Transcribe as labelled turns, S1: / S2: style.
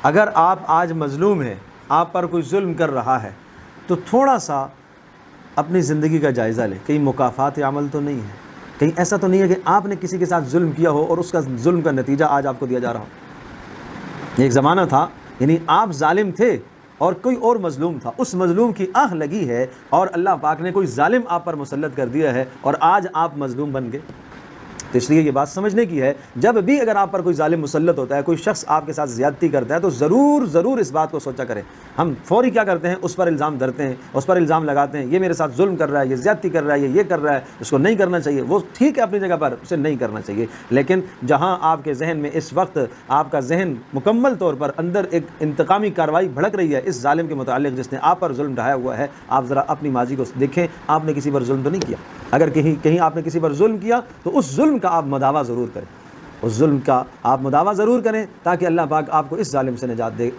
S1: اگر آپ آج مظلوم ہیں، آپ پر کوئی ظلم کر رہا ہے، تو تھوڑا سا اپنی زندگی کا جائزہ لیں، کہیں مکافات عمل تو نہیں ہے، کہیں ایسا تو نہیں ہے کہ آپ نے کسی کے ساتھ ظلم کیا ہو اور اس کا ظلم کا نتیجہ آج آپ کو دیا جا رہا ہو۔ ایک زمانہ تھا، یعنی آپ ظالم تھے اور کوئی اور مظلوم تھا، اس مظلوم کی آہ لگی ہے اور اللہ پاک نے کوئی ظالم آپ پر مسلط کر دیا ہے اور آج آپ مظلوم بن گئے۔ تو اس لیے یہ بات سمجھنے کی ہے، جب بھی اگر آپ پر کوئی ظالم مسلط ہوتا ہے، کوئی شخص آپ کے ساتھ زیادتی کرتا ہے، تو ضرور اس بات کو سوچا کریں۔ ہم فوری کیا کرتے ہیں؟ اس پر الزام دھرتے ہیں، اس پر الزام لگاتے ہیں، یہ میرے ساتھ ظلم کر رہا ہے، یہ زیادتی کر رہا ہے، یہ کر رہا ہے، اس کو نہیں کرنا چاہیے۔ وہ ٹھیک ہے اپنی جگہ پر، اسے نہیں کرنا چاہیے، لیکن جہاں آپ کے ذہن میں اس وقت آپ کا ذہن مکمل طور پر اندر ایک انتقامی کارروائی بھڑک رہی ہے اس ظالم کے متعلق جس نے آپ پر ظلم ڈھایا ہوا ہے، آپ ذرا اپنی ماضی کو دیکھیں، آپ نے کسی پر ظلم تو نہیں کیا۔ اگر کہیں آپ نے کسی پر ظلم کیا تو اس ظلم کا آپ مداوع ضرور کریں، اس ظلم کا آپ مداوع ضرور کریں، تاکہ اللہ پاک آپ کو اس ظالم سے نجات دے۔